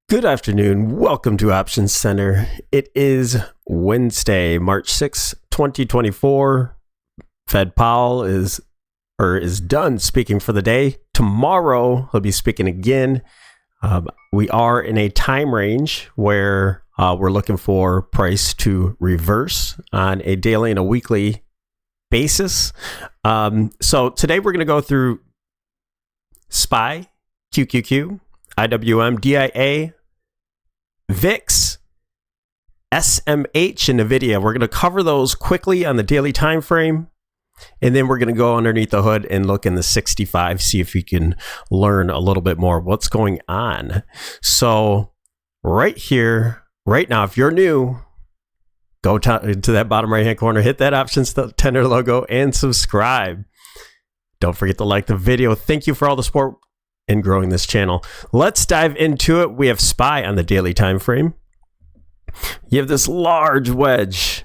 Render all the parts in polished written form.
Good afternoon. Welcome to Options Center. It is Wednesday, March 6, 2024. Fed Powell is done speaking for the day. Tomorrow, he'll be speaking again. We are in a time range where we're looking for price to reverse on a daily and a weekly basis. So today we're going to go through SPY, QQQ, IWM, DIA, VIX, SMH, and NVDA. We're going to cover those quickly on the daily time frame, and then we're going to go underneath the hood and look in the 65, see if we can learn a little bit more what's going on. So right here, right now, if you're new, go to that bottom right-hand corner, hit that Options Center logo, and subscribe. Don't forget to like the video. Thank you for all the support in growing this channel. Let's dive into it. We have SPY on the daily time frame. You have this large wedge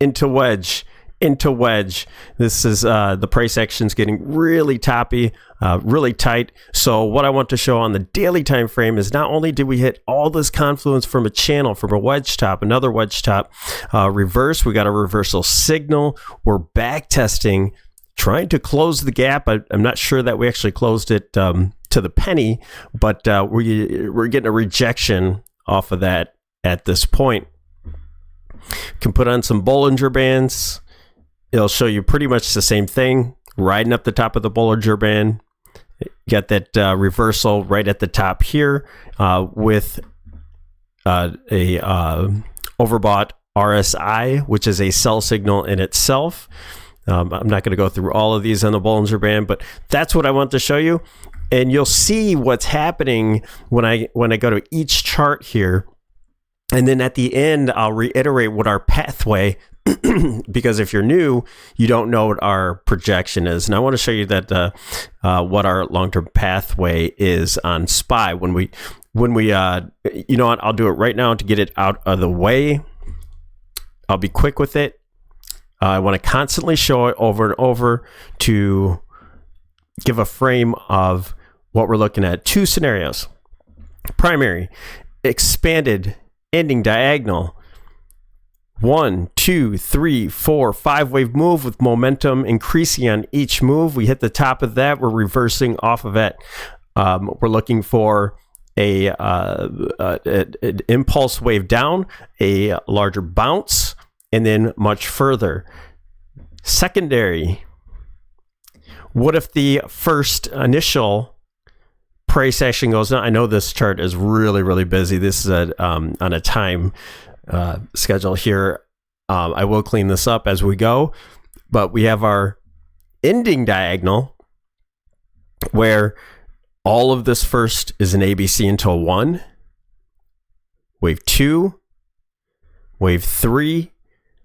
into wedge into wedge. This is the price action's getting really toppy, really tight. So what I want to show on the daily time frame is not only did we hit all this confluence from a channel, from a wedge top, another wedge top, reverse, we got a reversal signal. We're back testing, trying to close the gap. I'm not sure that we actually closed it to the penny, but we're getting a rejection off of that at this point. Can put on some Bollinger Bands. It'll show you pretty much the same thing, riding up the top of the Bollinger Band. Got that reversal right at the top here with a overbought RSI, which is a sell signal in itself. I'm not going to go through all of these on the Bollinger Band, but that's what I want to show you. And you'll see what's happening when I go to each chart here. And then at the end, I'll reiterate what our pathway, because if you're new, you don't know what our projection is. And I want to show you that what our long-term pathway is on SPY. When we you know what, I'll do it right now to get it out of the way. I'll be quick with it. I want to constantly show it over and over to give a frame of what we're looking at. Two scenarios. Primary, expanded, ending diagonal. 1, 2, 3, 4, 5 wave move with momentum increasing on each move. We hit the top of that. We're reversing off of it. We're looking for an impulse wave down, a larger bounce, and then much further. Secondary. What if the first initial price action goes down? I know this chart is really, really busy. This is on a time schedule here. I will clean this up as we go, but we have our ending diagonal where all of this first is an ABC until 1, wave 2, wave 3.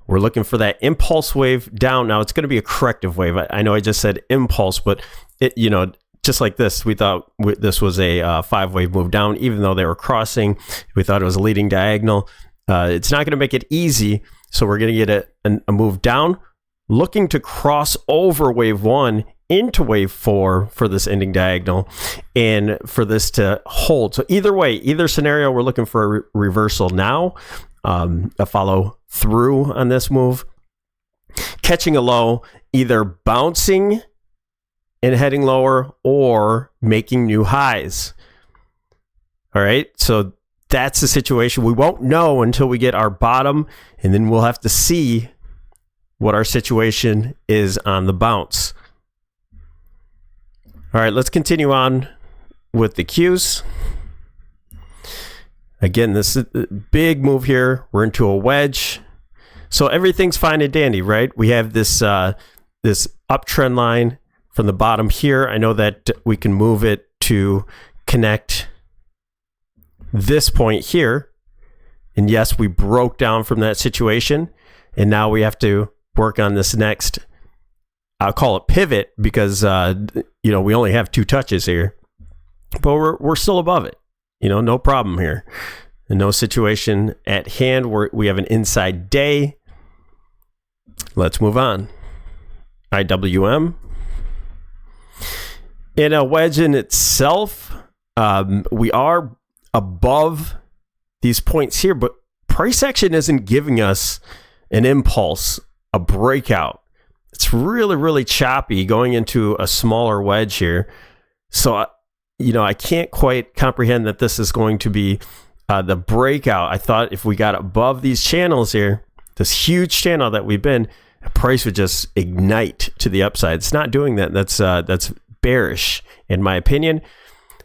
We're looking for that impulse wave down. Now it's going to be a corrective wave. I know I just said impulse, but it, just like this, we thought this was a 5-wave move down, even though they were crossing. We thought it was a leading diagonal. It's not going to make it easy. So we're going to get a move down, looking to cross over wave 1 into wave 4 for this ending diagonal and for this to hold. So either way, either scenario, we're looking for a reversal now, a follow through on this move, catching a low, either bouncing and heading lower or making new highs. All right, so that's the situation. We won't know until we get our bottom, and then we'll have to see what our situation is on the bounce. All right, let's continue on with the Qs. Again, this is a big move here. We're into a wedge. So everything's fine and dandy, right? We have this this uptrend line from the bottom here. I know that we can move it to connect this point here. And yes, we broke down from that situation. And now we have to work on this next, I'll call it pivot, because we only have 2 touches here. But we're still above it. No problem here. And no situation at hand. We have an inside day. Let's move on. IWM. In a wedge in itself, we are above these points here, but price action isn't giving us an impulse, a breakout. It's really, really choppy going into a smaller wedge here. So, I can't quite comprehend that this is going to be the breakout. I thought if we got above these channels here, this huge channel that we've been, the price would just ignite to the upside. It's not doing that. That's bearish, in my opinion.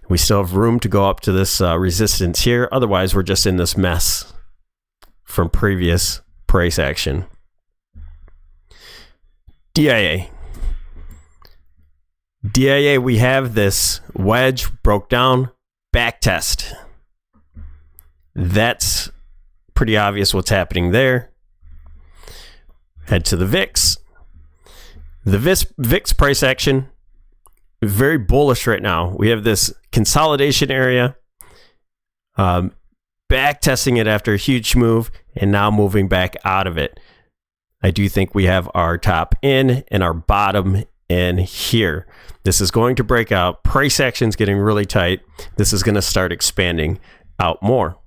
We still have room to go up to this resistance here. Otherwise, we're just in this mess from previous price action. DIA. DIA, we have this wedge broke down, back test. That's pretty obvious what's happening there. Head to the VIX. The VIX price action, very bullish right now. We have this consolidation area, back testing it after a huge move, and now moving back out of it. I do think we have our top in and our bottom in here. This is going to break out. Price action's getting really tight. This is going to start expanding out more.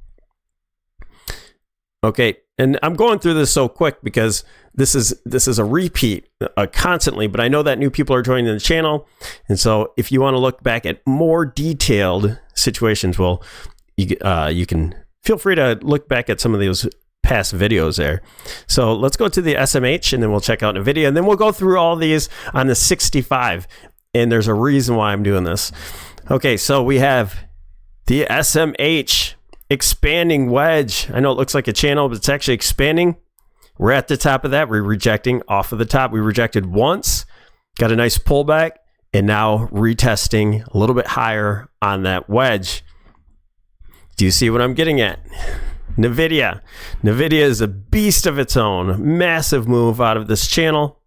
Okay, and I'm going through this so quick because this is a repeat constantly, but I know that new people are joining the channel. And so if you want to look back at more detailed situations, well, you can feel free to look back at some of those past videos there. So let's go to the SMH and then we'll check out NVIDIA and then we'll go through all these on the 65. And there's a reason why I'm doing this. Okay, so we have the SMH expanding wedge. I know it looks like a channel, but it's actually expanding. We're at the top of that. We're rejecting off of the top. We rejected once, got a nice pullback, and now retesting a little bit higher on that wedge. Do you see what I'm getting at? NVIDIA. NVIDIA is a beast of its own. Massive move out of this channel.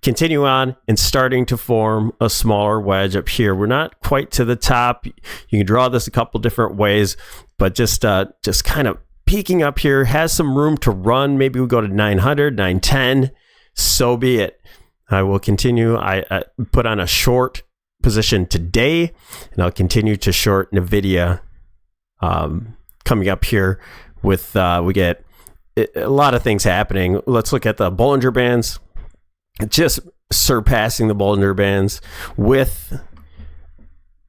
Continue on and starting to form a smaller wedge up here. We're not quite to the top. You can draw this a couple different ways, but just kind of peaking up here, has some room to run. Maybe we go to 900, 910. So be it. I will continue. I put on a short position today, and I'll continue to short NVIDIA coming up here with, we get a lot of things happening. Let's look at the Bollinger Bands. Just surpassing the Bollinger Bands with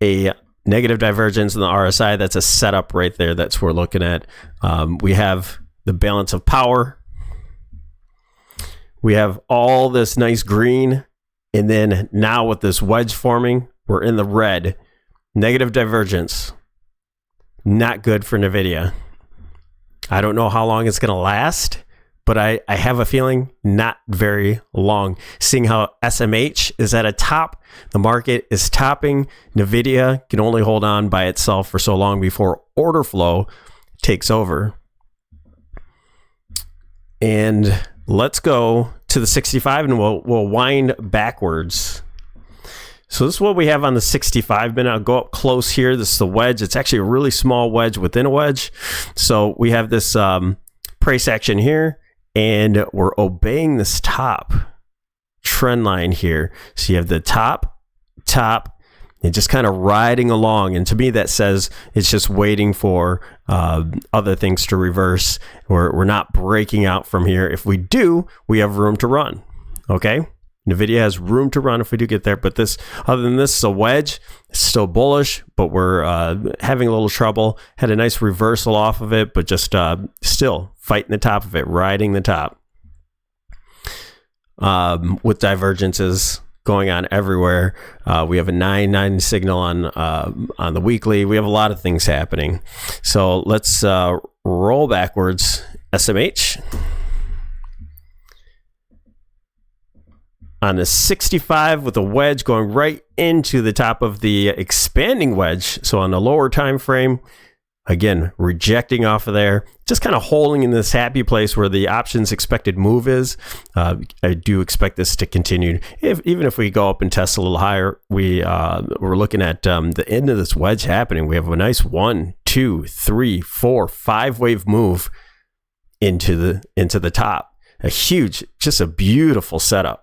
a negative divergence in the RSI. That's a setup right there. That's what we're looking at. We have the balance of power. We have all this nice green. And then now with this wedge forming, we're in the red. Negative divergence. Not good for NVIDIA. I don't know how long it's going to last, but I have a feeling not very long. Seeing how SMH is at a top, the market is topping. NVIDIA can only hold on by itself for so long before order flow takes over. And let's go to the 65 and we'll wind backwards. So this is what we have on the 65 minute. I'll go up close here. This is the wedge. It's actually a really small wedge within a wedge. So we have this price action here, and we're obeying this top trend line here. So you have the top, and just kind of riding along. And to me, that says it's just waiting for other things to reverse. We're not breaking out from here. If we do, we have room to run. Okay. NVIDIA has room to run if we do get there, but this, other than this, is a wedge. It's still bullish, but we're having a little trouble. Had a nice reversal off of it, but just still fighting the top of it, riding the top. With divergences going on everywhere. We have a 9 signal on the weekly. We have a lot of things happening. So let's roll backwards. SMH. On the 65 with a wedge going right into the top of the expanding wedge. So on the lower time frame, again, rejecting off of there, just kind of holding in this happy place where the options expected move is. I do expect this to continue. Even if we go up and test a little higher, we're looking at the end of this wedge happening. We have a nice 1, 2, 3, 4, 5 wave move into the top. A huge, just a beautiful setup.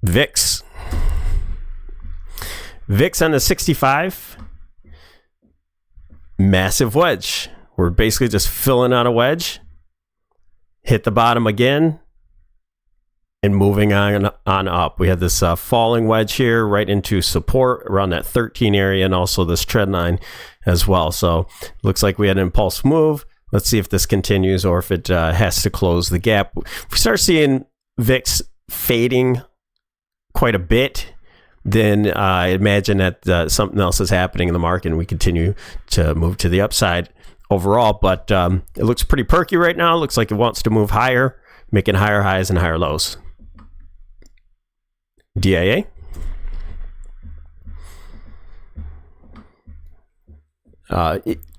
VIX on the 65. massive wedge. We're basically just filling out a wedge, hit the bottom again, and moving on up. We have this falling wedge here right into support around that 13 area, and also this trend line as well. So looks like we had an impulse move. Let's see if this continues or if it has to close the gap. If we start seeing VIX fading quite a bit, then I imagine that something else is happening in the market and we continue to move to the upside overall. But it looks pretty perky right now. It looks like it wants to move higher, making higher highs and higher lows. DIA.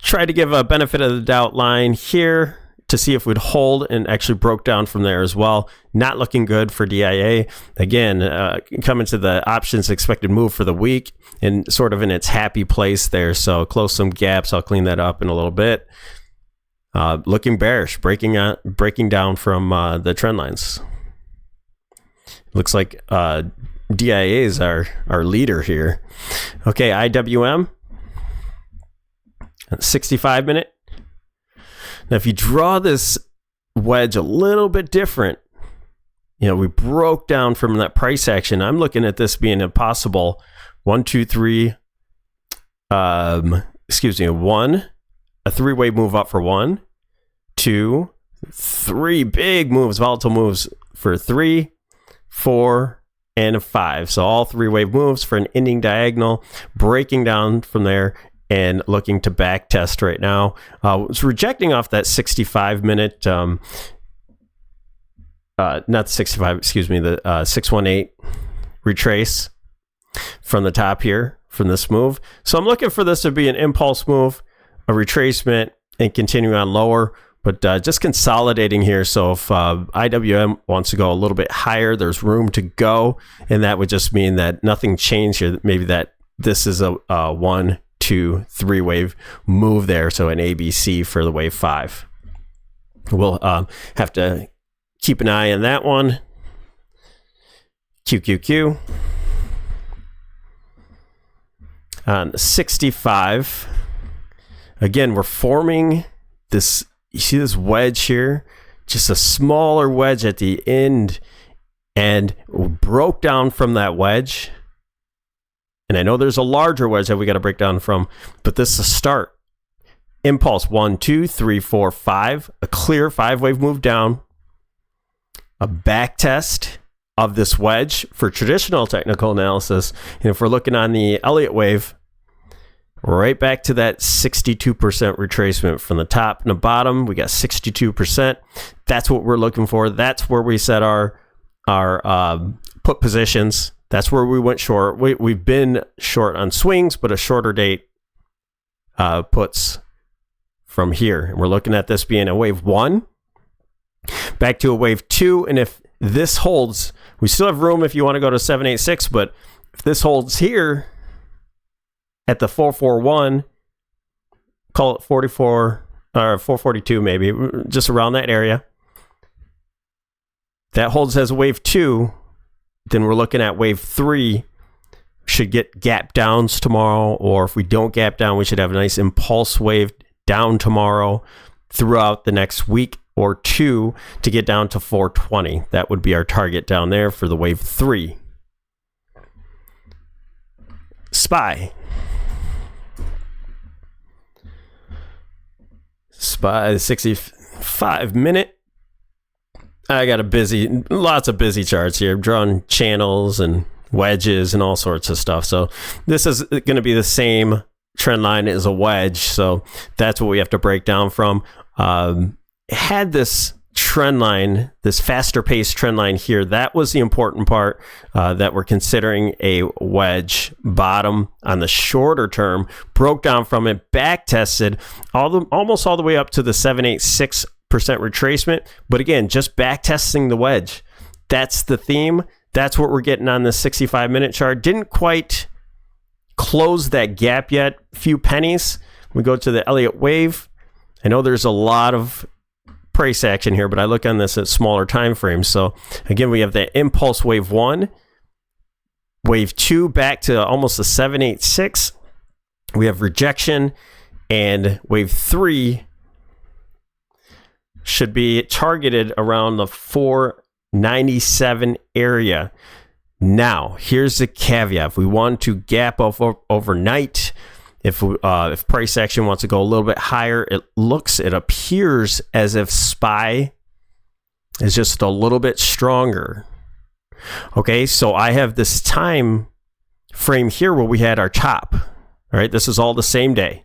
Try to give a benefit of the doubt line here to see if we'd hold, and actually broke down from there as well. Not looking good for DIA. Again, coming to the options expected move for the week and sort of in its happy place there. So close some gaps. I'll clean that up in a little bit. Looking bearish, breaking down from the trend lines. Looks like DIA is our leader here. Okay, IWM. 65 minute. Now, if you draw this wedge a little bit different, you know, we broke down from that price action. I'm looking at this being a possible 1, 2, 3, one, a three-way move up for 1, 2, 3 big moves, volatile moves for 3, 4, and a 5. So all three-wave moves for an ending diagonal, breaking down from there and looking to back test right now. It's rejecting off that 65 minute, not the 65, excuse me, the 618 retrace from the top here from this move. So I'm looking for this to be an impulse move, a retracement, and continue on lower, but just consolidating here. So if IWM wants to go a little bit higher, there's room to go, and that would just mean that nothing changed here. Maybe that this is a 1, 2, 3 wave move there, so an ABC for the wave 5. We'll have to keep an eye on that one. QQQ on 65. Again, we're forming this. You see this wedge here, just a smaller wedge at the end, and broke down from that wedge. And I know there's a larger wedge that we got to break down from, but this is a start. Impulse 1, 2, 3, 4, 5. A clear 5-wave move down. A back test of this wedge for traditional technical analysis. And if we're looking on the Elliot wave, right back to that 62% retracement from the top and the bottom. We got 62%. That's what we're looking for. That's where we set our put positions. That's where we went short. We've been short on swings, but a shorter date puts from here. And we're looking at this being a wave 1, back to a wave 2. And if this holds, we still have room if you want to go to 786, but if this holds here at the 441, call it 44 or 442 maybe, just around that area, that holds as a wave 2. Then we're looking at wave 3. Should get gap downs tomorrow, or if we don't gap down, we should have a nice impulse wave down tomorrow throughout the next week or 2 to get down to 420. That would be our target down there for the wave 3. SPY 65 minute. I got lots of busy charts here. I'm drawing channels and wedges and all sorts of stuff. So this is going to be the same trend line as a wedge. So that's what we have to break down from. Had this trend line, this faster paced trend line here, that was the important part, that we're considering a wedge bottom on the shorter term, broke down from it, back tested almost all the way up to the 786% retracement. But again, just back testing the wedge. That's the theme. That's what we're getting on the 65 minute chart. Didn't quite close that gap yet. Few pennies. We go to the Elliot wave. I know there's a lot of price action here, but I look on this at smaller time frames. So again, we have the impulse wave 1, wave 2 back to almost a 786. We have rejection And wave 3 should be targeted around the 497 area. Now, here's the caveat. If we want to gap off overnight, if price action wants to go a little bit higher, it appears as if SPY is just a little bit stronger. Okay, so I have this time frame here where we had our top. All right, this is all the same day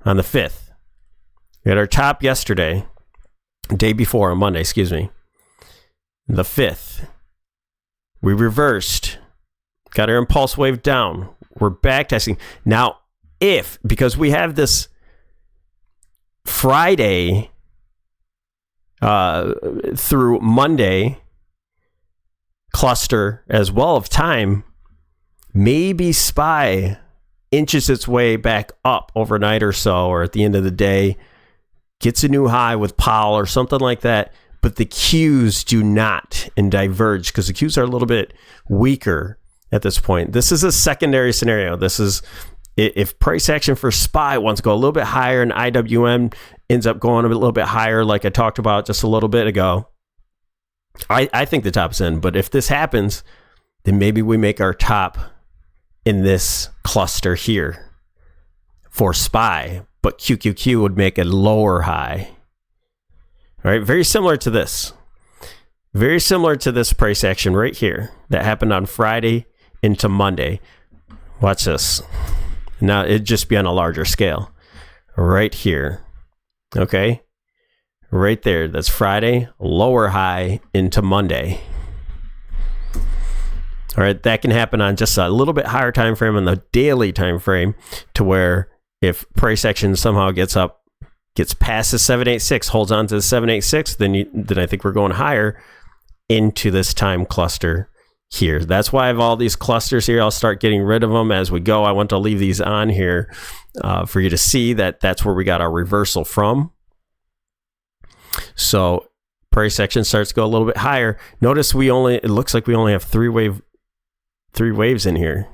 on the 5th. We had our top yesterday, day before, on Monday, excuse me. The 5th. We reversed, got our impulse wave down. We're back testing. Now, because we have this Friday through Monday cluster as well of time, maybe SPY inches its way back up overnight or so, or at the end of the day, gets a new high with Powell or something like that. But the Qs do not and diverge because the Qs are a little bit weaker at this point. This is a secondary scenario. This is if price action for SPY wants to go a little bit higher and IWM ends up going a little bit higher, like I talked about just a little bit ago. I think the top's in, but if this happens, then maybe we make our top in this cluster here for SPY, but QQQ would make a lower high. All right, very similar to this. Very similar to this price action right here that happened on Friday into Monday. Watch this. Now, it'd just be on a larger scale. Right here. Okay? Right there. That's Friday, lower high into Monday. All right, that can happen on just a little bit higher time frame on the daily time frame, to where if price action somehow gets past the 786, holds on to the 786, then I think we're going higher into this time cluster here. That's why I have all these clusters here. I'll start getting rid of them as we go. I want to leave these on here for you to see that that's where we got our reversal from. So price action starts to go a little bit higher. Notice it looks like we only have three waves in here.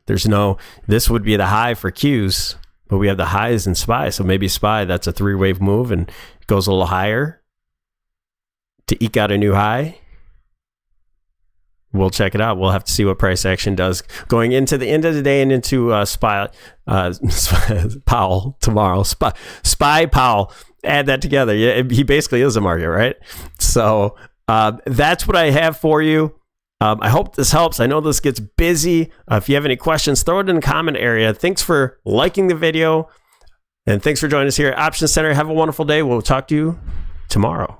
This would be the high for Qs, but we have the highs in SPY. So maybe SPY, that's a 3-wave move and it goes a little higher to eke out a new high. We'll check it out. We'll have to see what price action does going into the end of the day and into SPY Powell tomorrow. SPY Powell. Add that together. Yeah, he basically is a market, right? So that's what I have for you. I hope this helps. I know this gets busy. If you have any questions, throw it in the comment area. Thanks for liking the video. And thanks for joining us here at Options Center. Have a wonderful day. We'll talk to you tomorrow.